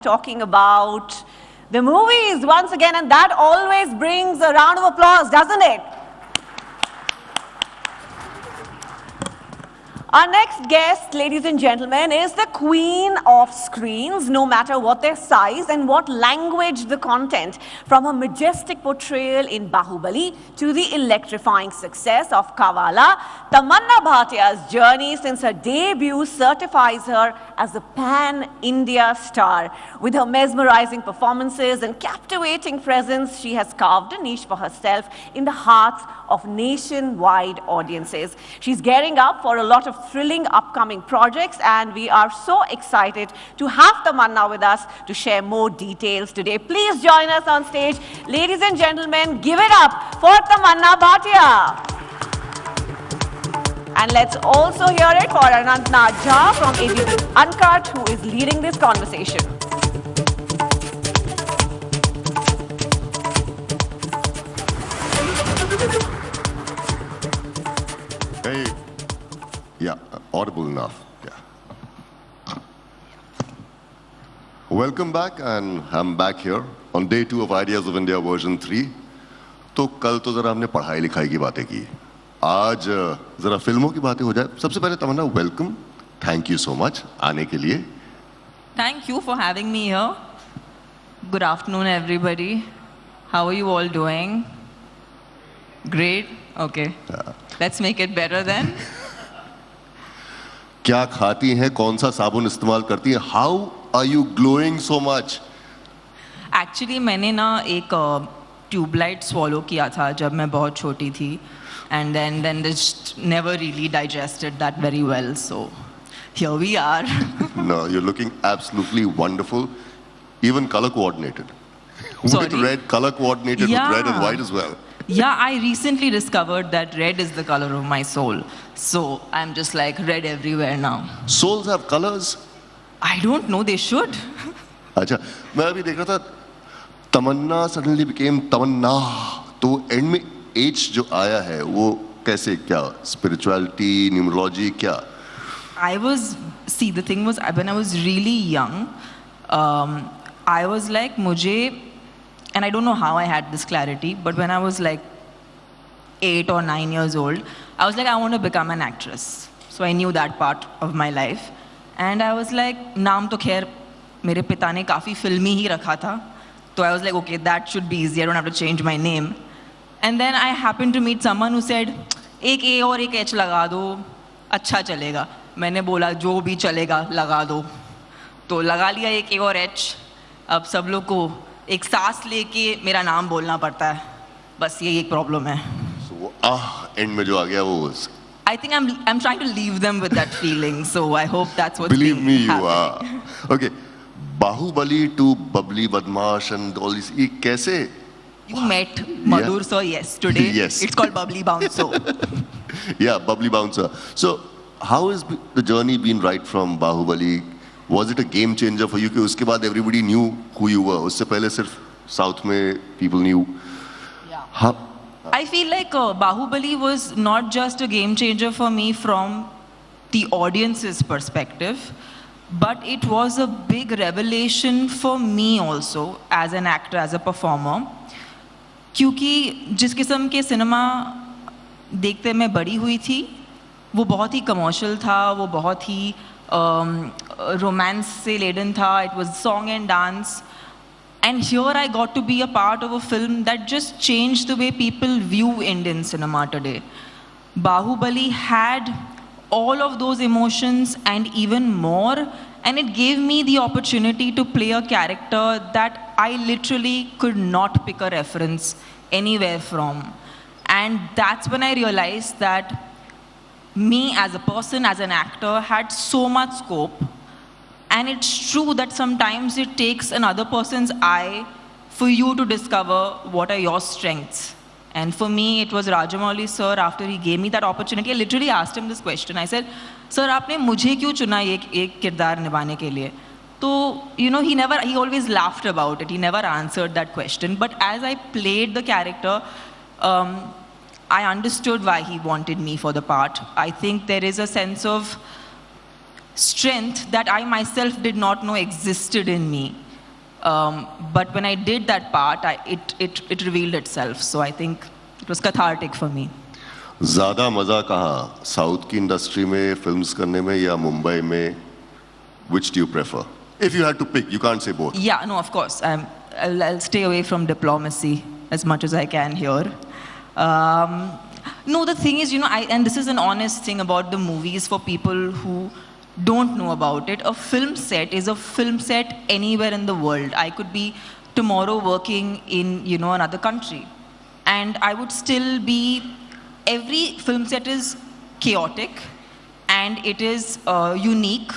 talking about the movies once again, and that always brings a round of applause, doesn't it? Our next guest, ladies and gentlemen, is the queen of screens, no matter what their size and what language the content. From her majestic portrayal in Bahubali to the electrifying success of Kavala, Tamanna's Bhatia's journey since her debut certifies her as a pan-India star. With her mesmerizing performances and captivating presence, she has carved a niche for herself in the hearts of nationwide audiences. She's gearing up for a lot of thrilling upcoming projects, and we are so excited to have Tamanna with us to share more details today. Please join us on stage. Ladies and gentlemen, give it up for Tamanna Bhatia. And let's also hear it for Anantnath Jha from ABP Uncut, who is leading this conversation. Hey, yeah, audible enough. Yeah. Welcome back, and I'm back here on day 2 of Ideas of India version 3. तो कल तो जरा हमने पढ़ाई लिखाई की बातें की, आज जरा फिल्मों की बातें हो जाए. सबसे पहले Tamanna, welcome, thank you so much आने के लिए. Thank you for having me here. Good afternoon, everybody. How are you all doing? Great? Okay. Let's make it better then. क्या खाती हैं, कौन सा साबुन इस्तेमाल करती हैं? How are you glowing so much? Actually, मैंने ना एक ट्यूबलाइट swallow किया था जब मैं बहुत छोटी थी, and then this never really digested that very well. So here we are. No, you're looking absolutely wonderful, even color coordinated. Sorry? With red, color coordinated with red and white as well. Yeah, I recently discovered that red is the color of my soul. So I'm just like red everywhere now. Souls have colors? I don't know, they should. अच्छा, मैं अभी देख रहा था, तमन्ना suddenly became तमन्ना. तो and में H जो आया है, वो कैसे, क्या spirituality, numerology, क्या? The thing was, when I was really young, I was like, and I don't know how I had this clarity, but when I was like 8 or 9 years old, I was like, I want to become an actress. So I knew that part of my life. And I was like, naam to khair, mere pita ne kafi filmi hi rakha tha. So I was like, okay, that should be easy. I don't have to change my name. And then I happened to meet someone who said, ek A aur ek H laga do, अच्छा चलेगा. मैंने बोला, जो भी चलेगा, लगा दो. तो लगा लिया एक A और H. अब सब लोग को एक सांस लेके मेरा नाम बोलना पड़ता है. बस यही एक प्रॉब्लम है. So एंड में जो आ गया वो. I think I'm trying to leave them with that feeling. So I hope that's what's Believe me, you happening. are. Okay, Bahubali to Bubbly Badmash and all these. ये कैसे? You met Madhur sir yesterday. Yes. It's called Bubbly Bouncer. Yeah, Bubbly Bouncer. So how has the journey been right from Bahubali? Was it a game changer for you? कि उसके बाद everybody knew who you were. उससे पहले सिर्फ South में people knew. Yeah. How? I feel like Bahubali was not just a game changer for me from the audience's perspective, but it was a big revelation for me also as an actor, as a performer. क्योंकि जिस किस्म के cinema देखते मैं बड़ी हुई थी, वो बहुत ही कमर्शियल था, वो बहुत ही रोमांस से लेडन था. It was song and dance. And here I got to be a part of a film that just changed the way people view Indian cinema today. Bahubali had all of those emotions and even more, and it gave me the opportunity to play a character that I literally could not pick a reference anywhere from. And that's when I realized that me as a person, as an actor, had so much scope. And it's true that sometimes it takes another person's eye for you to discover what are your strengths. And for me, it was Rajamouli sir. After he gave me that opportunity, I literally asked him this question. I said, "Sir, आपने मुझे क्यों चुना एक किरदार निभाने के लिए?" So, he always laughed about it. He never answered that question. But as I played the character, I understood why he wanted me for the part. I think there is a sense of strength that I myself did not know existed in me. But when I did that part, it revealed itself. So I think it was cathartic for me. ज्यादा मजा कहाँ, south की industry में films करने में या मुंबई में? Which do you prefer? If you had to pick, you can't say both. Yeah, no, of course. I'll stay away from diplomacy as much as I can here. No, the thing is, and this is an honest thing about the movies for people who don't know about it. A film set is a film set anywhere in the world. I could be tomorrow working in, another country. And I would still be, every film set is chaotic and it is unique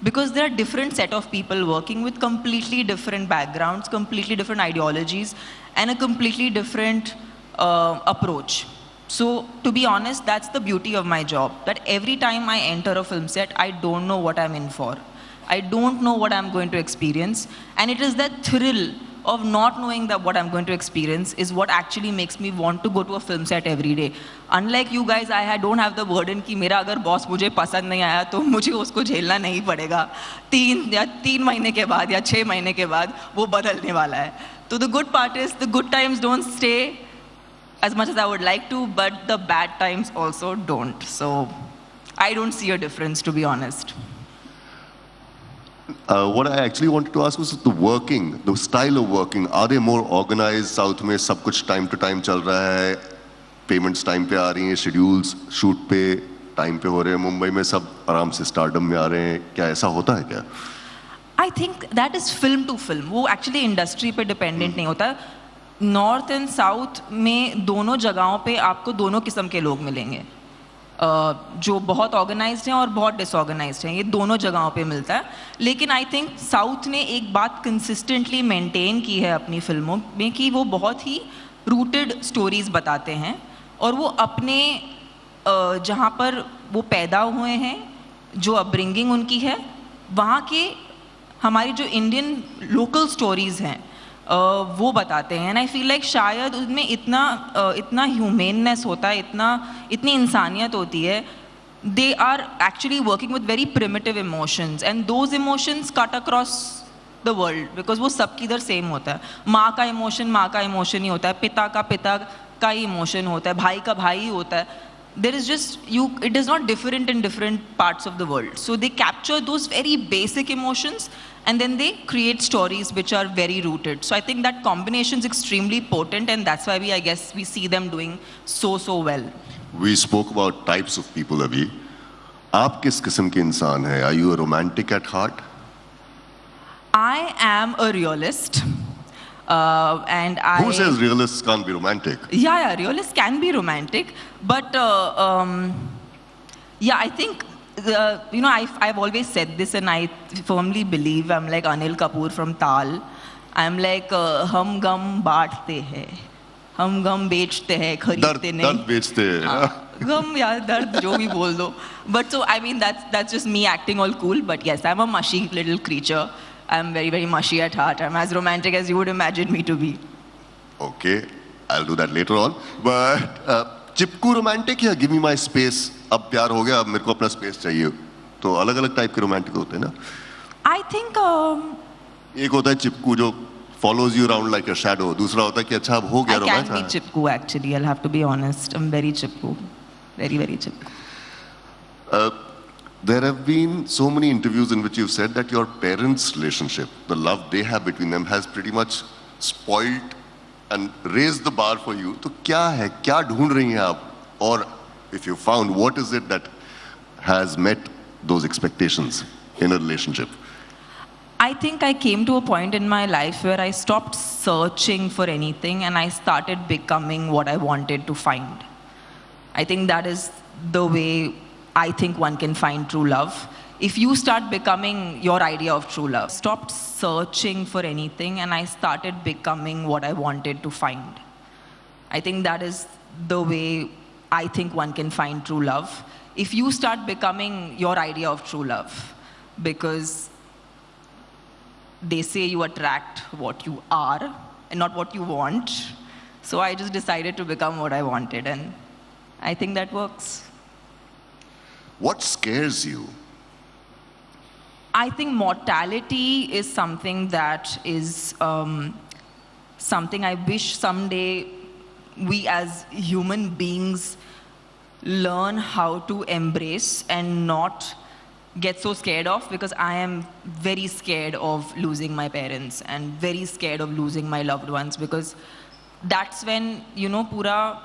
because there are different set of people working with completely different backgrounds, completely different ideologies, and a completely different approach. So, to be honest, that's the beauty of my job, that every time I enter a film set, I don't know what I'm in for. I don't know what I'm going to experience, and it is that thrill of not knowing that what I'm going to experience is what actually makes me want to go to a film set every day. Unlike you guys, don't have the burden कि मेरा अगर boss मुझे पसंद नहीं आया तो मुझे उसको झेलना नहीं पड़ेगा. 3 महीने के बाद या 6 महीने के बाद वो बदलने वाला है. So the good part is the good times don't stay as much as I would like to, but the bad times also don't. So I don't see a difference, to be honest. What I actually wanted to ask was the style of working. Are they more organized? South में सब कुछ time to time चल रहा है, payments time पे आ रही हैं, schedules shoot पे time पे हो रहे हैं. मुंबई में सब आराम से stardom में आ रहे हैं. क्या ऐसा होता है क्या? I think that is film to film. वो actually industry पे dependent नहीं होता. North and South में दोनों जगहों पे आपको दोनों किस्म के लोग मिलेंगे. जो बहुत ऑर्गेनाइज्ड हैं और बहुत डिसऑर्गेनाइज्ड हैं, ये दोनों जगहों पे मिलता है. लेकिन आई थिंक साउथ ने एक बात कंसिस्टेंटली मेंटेन की है अपनी फिल्मों में कि वो बहुत ही रूटेड स्टोरीज़ बताते हैं और वो अपने जहाँ पर वो पैदा हुए हैं, जो अपब्रिंगिंग उनकी है, वहाँ के हमारी जो इंडियन लोकल स्टोरीज़ हैं वो बताते हैं. एंड आई फील लाइक शायद उनमें इतना ह्यूमेननेस होता है, इतनी इंसानियत होती है. They are actually working with very primitive emotions and those emotions cut across the world because वो सबकी इधर सेम होता है. माँ का इमोशन ही होता है, पिता का ही इमोशन होता है, भाई का भाई ही होता है. There is just it is not different in different parts of the world. So they capture those very basic emotions and then they create stories which are very rooted. So I think that combination is extremely potent and that's why I guess we see them doing so well. We spoke about types of people अभी. आप किस किस्म के इंसान हैं? Are you a romantic at heart? I am a realist. And Who says realists can't be romantic? Yeah, realists can be romantic, but I think I've always said this, and I firmly believe I'm like Anil Kapoor from Tal. I'm like हम गम बांटते हैं, हम गम बेचते हैं, खरीदते नहीं. दर्द बेचते हैं. गम या दर्द जो भी बोल दो. But so I mean that's just me acting all cool. But yes, I'm a mushy little creature. I'm very, very mushy at heart. I'm as romantic as you would imagine me to be. Okay, I'll do that later on. But Chipko romantic या give me my space? अब प्यार हो गया, अब मेरे को अपना space चाहिए. तो अलग-अलग type के romantic होते हैं ना? I think एक होता है चिपकू जो follows you around like a shadow. दूसरा होता है कि अच्छा अब हो गया romance. I can be Chipko actually. I'll have to be honest. I'm very Chipko, very, very Chipko. There have been so many interviews in which you've said that your parents' relationship, the love they have between them, has pretty much spoiled and raised the bar for you. तो क्या है, क्या ढूंढ रही हैं आप? Or if you found, what is it that has met those expectations in a relationship? I think I came to a point in my life where I stopped searching for anything and I started becoming what I wanted to find. I think that is the way I think one can find true love. If you start becoming your idea of true love, stopped searching for anything and I started becoming what I wanted to find. I think that is the way I think one can find true love. If you start becoming your idea of true love, because they say you attract what you are and not what you want. So I just decided to become what I wanted and I think that works. What scares you? I think mortality is something that is something I wish someday we as human beings learn how to embrace and not get so scared of, because I am very scared of losing my parents and very scared of losing my loved ones, because that's when, you know, pura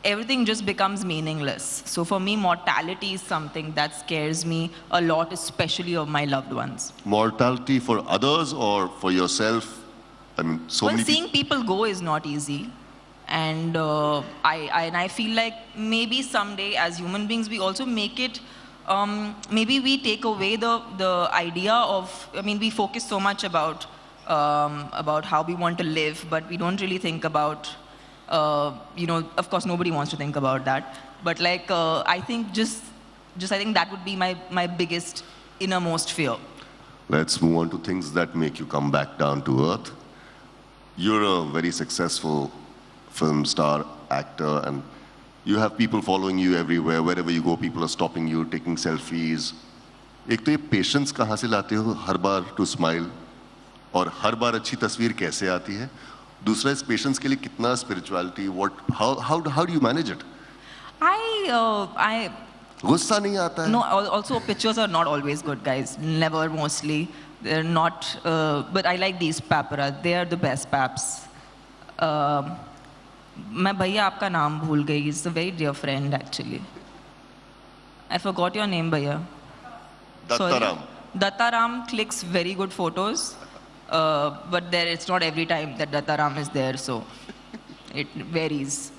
everything just becomes meaningless. So for me, mortality is something that scares me a lot, especially of my loved ones. Mortality for others or for yourself? I mean, so Well, many seeing people go is not easy. And I feel like maybe someday as human beings, we also make it, maybe we take away the idea of, I mean, we focus so much about how we want to live, but we don't really think about, you know, of course nobody wants to think about that. But like, I think I think that would be my biggest innermost fear. Let's move on to things that make you come back down to earth. You're a very successful film star, actor, and you have people following you everywhere. Wherever you go, people are stopping you, taking selfies. एक तो ये patience कहाँ से लाते हो हर बार to smile, और हर बार अच्छी तस्वीर कैसे आती है? दूसरा इस patience के लिए कितना spirituality, how do you manage it? I गुस्सा नहीं आता है? No, also pictures are not always good, guys. Never, mostly. They're not, but I like these paparazzi. They are the best paps. मैं भैया आपका नाम भूल गई. He's a very dear friend, actually. I forgot your name, भैया. Dattaram. Dattaram clicks very good photos, but there it's not every time that Dattaram is there, so it varies.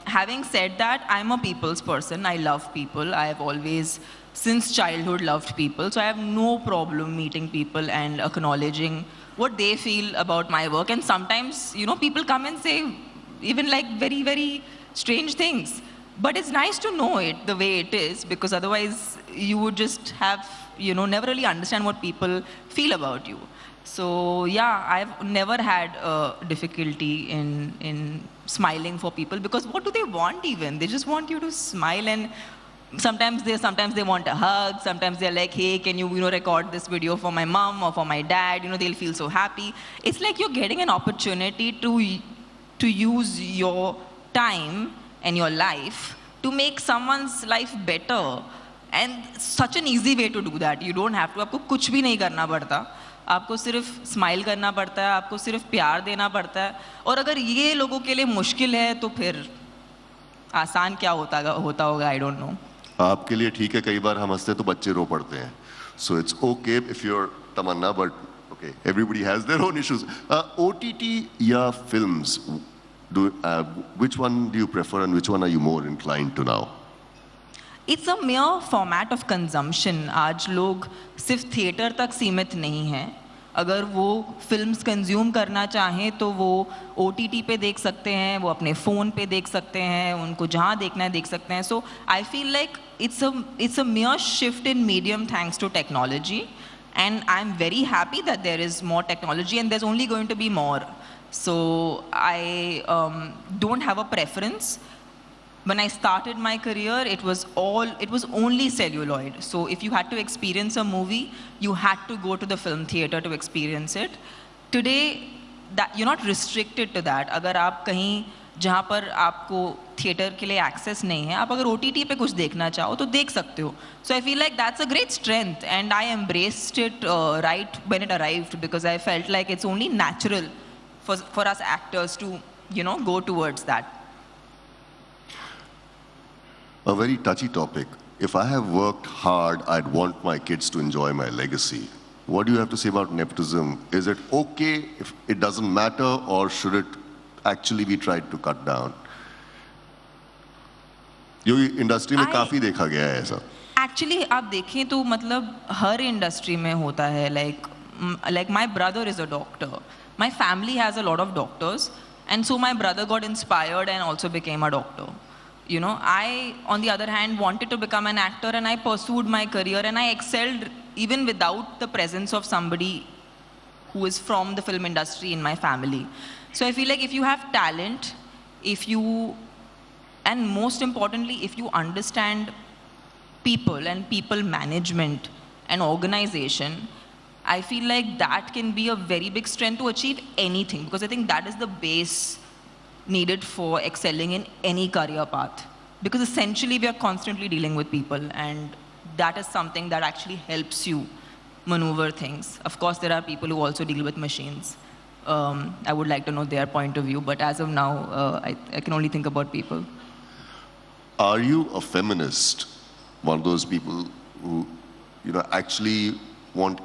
Having said that, I'm a people's person. I love people. I have always, since childhood, loved people. So I have no problem meeting people and acknowledging what they feel about my work. And sometimes, you know, people come and say even like very, very strange things. But it's nice to know it the way it is, because otherwise you would just have, you know, never really understand what people feel about you. So yeah, I've never had difficulty in smiling for people, because what do they want even? They just want you to smile, and sometimes they want a hug. Sometimes they're like, hey, can you know, record this video for my mom or for my dad? You know, they'll feel so happy. It's like you're getting an opportunity to use your time and your life to make someone's life better. And such an easy way to do that. You don't have to, आपको कुछ भी नहीं करना पड़ता. आपको सिर्फ smile करना पड़ता है, आपको सिर्फ प्यार देना पड़ता है. और अगर ये लोगों के लिए मुश्किल है तो फिर आसान क्या होता होगा, I don't know. आपके लिए ठीक है, कई बार हम हंसते तो बच्चे रो पड़ते हैं. So it's okay if you're Tamanna, but okay, everybody has their own issues. OTT या films, which one do you prefer and which one are you more inclined to now? It's a mere format of consumption. आज लोग सिर्फ theatre तक सीमित नहीं हैं. अगर वो फिल्म्स कंज्यूम करना चाहें तो वो OTT पे देख सकते हैं, वो अपने फ़ोन पे देख सकते हैं, उनको जहाँ देखना है देख सकते हैं. So I feel like it's a mere shift in medium thanks to technology, and I'm very happy that there is more technology and there's only going to be more. So I don't have a preference. When I started my career, it was only celluloid. So if you had to experience a movie, you had to go to the film theater to experience it. Today, that you're not restricted to that. अगर आप कहीं जहाँ पर आपको theatre के लिए access नहीं है, आप अगर OTT पे कुछ देखना चाहो तो देख सकते हो. So I feel like that's a great strength, and I embraced it right when it arrived, because I felt like it's only natural for us actors to, you know, go towards that. A very touchy topic. If I have worked hard, I'd want my kids to enjoy my legacy. What do you have to say about nepotism? Is it okay if it doesn't matter, or should it actually be tried to cut down? ये industry में काफी देखा गया है ऐसा. Actually, आप देखें तो मतलब हर इंडस्ट्री में होता है. Like my brother is a doctor. My family has a lot of doctors, and so my brother got inspired and also became a doctor. You know, I, on the other hand, wanted to become an actor, and I pursued my career, and I excelled even without the presence of somebody who is from the film industry in my family. So I feel like if you have talent, and most importantly, if you understand people and people management and organization, I feel like that can be a very big strength to achieve anything, because I think that is the base needed for excelling in any career path. Because essentially we are constantly dealing with people, and that is something that actually helps you maneuver things. Of course, there are people who also deal with machines. I would like to know their point of view, but as of now, I can only think about people. Are you a feminist? One of those people who, actually want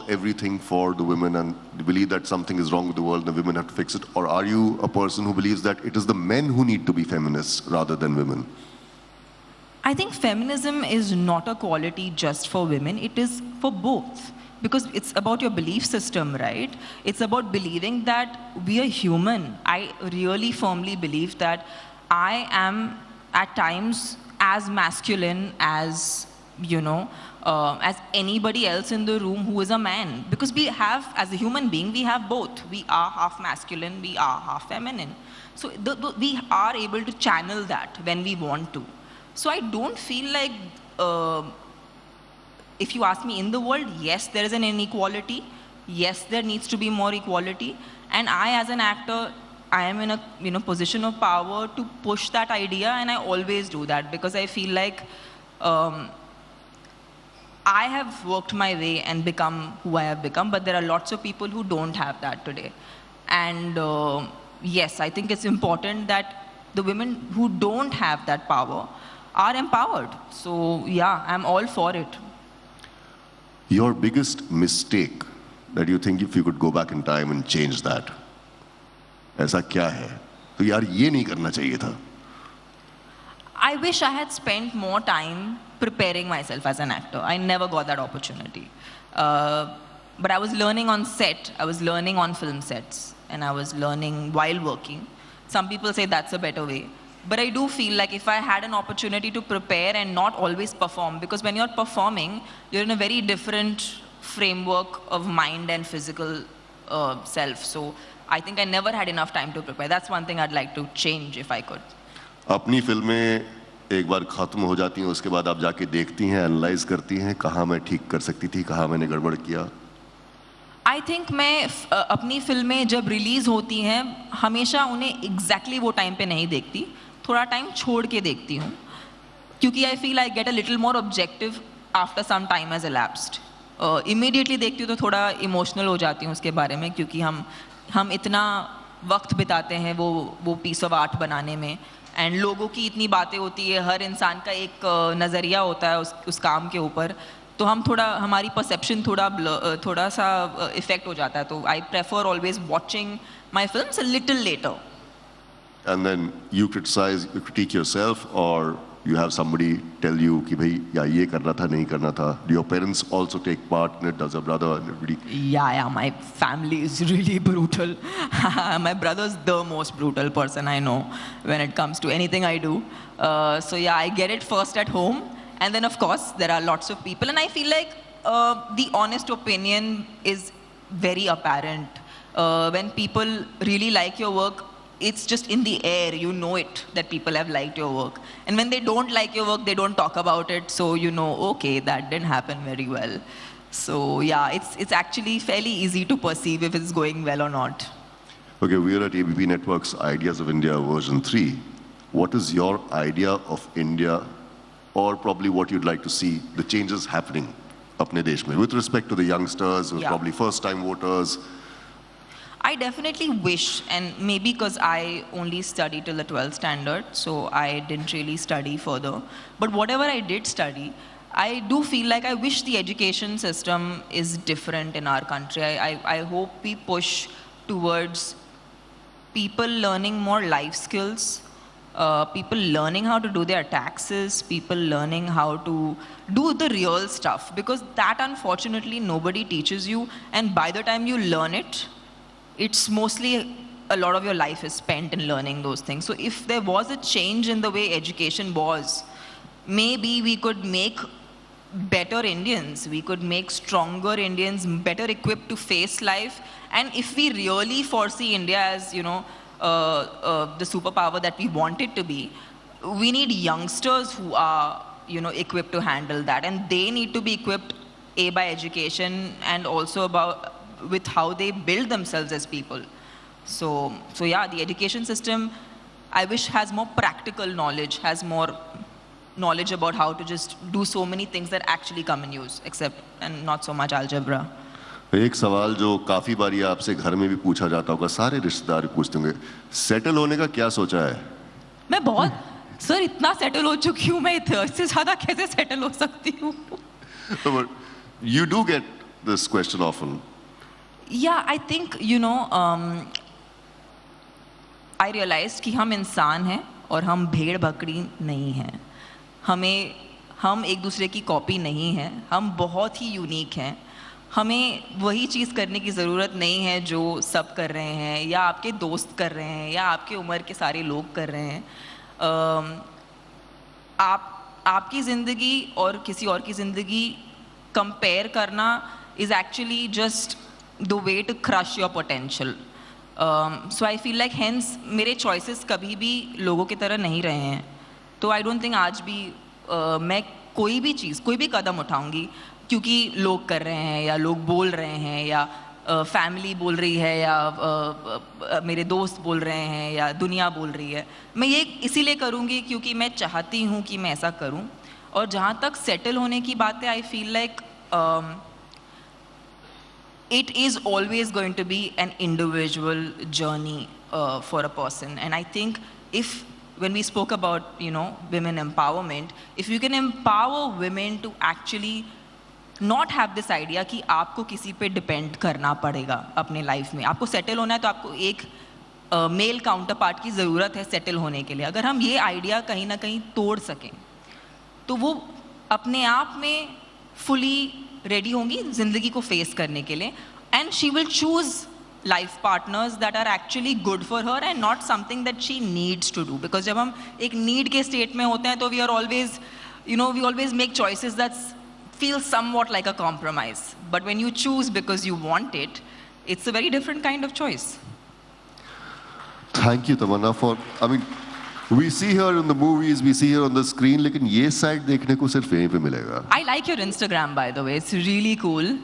everything for the women and believe that something is wrong with the world and the women have to fix it? Or are you a person who believes that it is the men who need to be feminists rather than women? I think feminism is not a quality just for women, it is for both. Because it's about your belief system, right? It's about believing that we are human. I really firmly believe that I am at times as masculine as, as anybody else in the room who is a man. Because we have, as a human being, we have both. We are half masculine, we are half feminine. So we are able to channel that when we want to. So I don't feel like, if you ask me, in the world, yes, there is an inequality. Yes, there needs to be more equality. And I, as an actor, I am in a position of power to push that idea, and I always do that because I feel like I have worked my way and become who I have become, but there are lots of people who don't have that today. And yes, I think it's important that the women who don't have that power are empowered. So yeah, I'm all for it. Your biggest mistake that you think if you could go back in time and change that, ऐसा क्या है? तो यार ये नहीं करना चाहिए था. I wish I had spent more time preparing myself as an actor. I never got that opportunity. But I was learning on set, I was learning on film sets, and I was learning while working. Some people say that's a better way. But I do feel like if I had an opportunity to prepare and not always perform, because when you're performing, you're in a very different framework of mind and physical self. So I think I never had enough time to prepare. That's one thing I'd like to change if I could. अपनी फिल्में एक बार खत्म हो जाती हैं, उसके बाद आप जाके देखती हैं, एनालाइज करती हैं, कहाँ मैं ठीक कर सकती थी, कहाँ मैंने गड़बड़ किया. I think मैं अपनी फिल्में जब रिलीज होती हैं हमेशा उन्हें exactly वो टाइम पे नहीं देखती, थोड़ा टाइम छोड़ के देखती हूँ, क्योंकि I feel I get a little more objective after some time has elapsed. Immediately देखती हूँ तो थोड़ा emotional हो जाती हूँ उसके बारे में, क्योंकि हम इतना वक्त बिताते हैं वो piece of art बनाने में, एंड लोगों की इतनी बातें होती है, हर इंसान का एक नज़रिया होता है उस काम के ऊपर, तो हमारी परसेप्शन थोड़ा सा इफेक्ट हो जाता है. तो I prefer always watching my films a little letter. And then you critique yourself, or you have somebody tell you कि भाई या ये करना था नहीं करना था. Do your parents also take part in it? Does your brother and everybody? Yeah, my family is really brutal. My brother's the most brutal person I know when it comes to anything I do. So yeah, I get it first at home, and then of course there are lots of people, and I feel like the honest opinion is very apparent. When people really like your work, it's just in the air, you know it, that people have liked your work. And when they don't like your work, they don't talk about it, so you know, okay, that didn't happen very well. So yeah, it's actually fairly easy to perceive if it's going well or not. Okay, we are at ABP Network's Ideas of India version 3. What is your idea of India, or probably what you'd like to see, the changes happening apne desh mein, with respect to the youngsters, who are probably first-time voters? I definitely wish, and maybe because I only studied till the 12th standard, so I didn't really study further. But whatever I did study, I do feel like I wish the education system is different in our country. I hope we push towards people learning more life skills, people learning how to do their taxes, people learning how to do the real stuff, because that unfortunately nobody teaches you, and by the time you learn it, it's mostly a lot of your life is spent in learning those things. So if there was a change in the way education was, maybe we could make better Indians, we could make stronger Indians, better equipped to face life. And if we really foresee India as, the superpower that we want it to be, we need youngsters who are, equipped to handle that. And they need to be equipped A, by education, and also about with how they build themselves as people. So yeah, the education system, I wish, has more practical knowledge, has more knowledge about how to just do so many things that actually come in use, except and not so much algebra. एक सवाल जो काफी बारी आपसे घर में भी पूछा जाता होगा, सारे रिश्तेदार भी पूछते होंगे, सेटल होने का क्या सोचा है? मैं बहुत सर इतना सेटल हो चुकी हूँ, मैं इससे ज्यादा कैसे सेटल हो सकती हूँ? But you do get this question often. Yeah, I think I realized कि हम इंसान हैं और हम भेड़ बकरी नहीं हैं. हम एक दूसरे की कॉपी नहीं हैं. हम बहुत ही यूनिक हैं. हमें वही चीज़ करने की ज़रूरत नहीं है जो सब कर रहे हैं, या आपके दोस्त कर रहे हैं, या आपके उम्र के सारे लोग कर रहे हैं. आपकी ज़िंदगी और किसी और की ज़िंदगी कंपेयर करना is actually just the way to crush your potential. So I feel like hence मेरे choices कभी भी लोगों की तरह नहीं रहे हैं. तो I don't think आज भी मैं कोई भी चीज़, कोई भी कदम उठाऊंगी क्योंकि लोग कर रहे हैं, या लोग बोल रहे हैं, या फैमिली बोल रही है, या मेरे दोस्त बोल रहे हैं, या दुनिया बोल रही है. मैं ये इसीलिए करूँगी क्योंकि मैं चाहती हूँ कि मैं ऐसा करूँ. और जहाँ तक सेटल होने की बात है, I feel like it is always going to be an individual journey for a person. And I think when we spoke about, women empowerment, if you can empower women to actually not have this idea कि आपको किसी पे depend करना पड़ेगा अपने life में. आपको settle होना है तो आपको एक male counterpart की ज़रूरत है settle होने के लिए. अगर हम ये idea कहीं ना कहीं तोड़ सकें, तो वो अपने आप में fully ready होंगी ज़िंदगी को face करने के लिए. And she will choose life partners that are actually good for her and not something that she needs to do. Because जब हम एक need के state में होते हैं तो we are always, we always make choices that feel somewhat like a compromise. But when you choose because you want it, it's a very different kind of choice. Thank you, Tamanna, we see her in the movies, we see her on the screen, लेकिन ये side देखने को सिर्फ यहीं पे मिलेगा. I like your Instagram, by the way. It's really cool.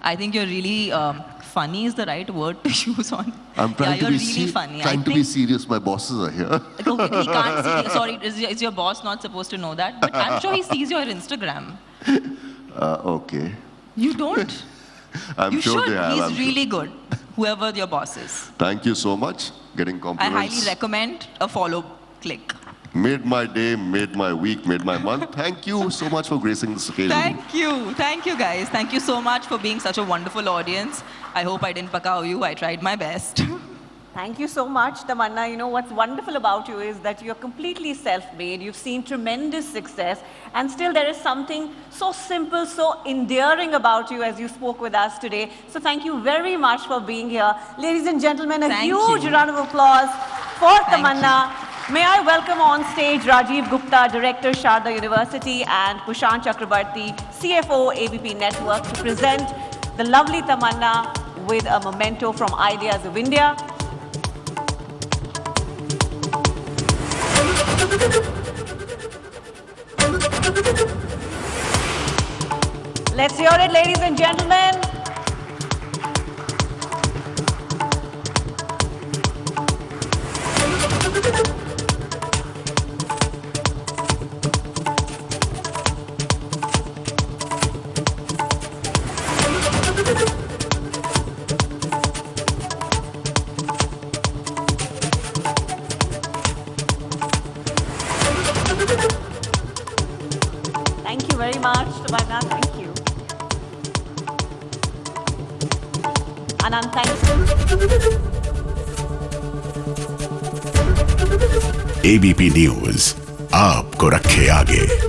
I think you're really funny is the right word to use on. I'm trying you're to be really funny. Trying to be serious. My bosses are here. Okay, he can't see. Sorry, is your boss not supposed to know that? But I'm sure he sees your Instagram. Okay. You don't? I'm sure should. they have. He's really good, whoever your boss is. Thank you so much. Getting compliments. I highly recommend a follow. Click. Made my day, made my week, made my month. Thank you so much for gracing this occasion. Thank you guys. Thank you so much for being such a wonderful audience. I hope I didn't pakao you. I tried my best. Thank you so much, Tamanna. What's wonderful about you is that you're completely self-made. You've seen tremendous success, and still there is something so simple, so endearing about you as you spoke with us today. So thank you very much for being here. Ladies and gentlemen, a huge round of applause for Tamanna. May I welcome on stage Rajiv Gupta, Director, Sharda University, and Pushant Chakrabarti, CFO, ABP Network, to present the lovely Tamanna with a memento from Ideas of India. Let's hear it, ladies and gentlemen. Thank you very much, Tamanna. Thank you. Anand, thank you. ABP News आपको रखे आगे.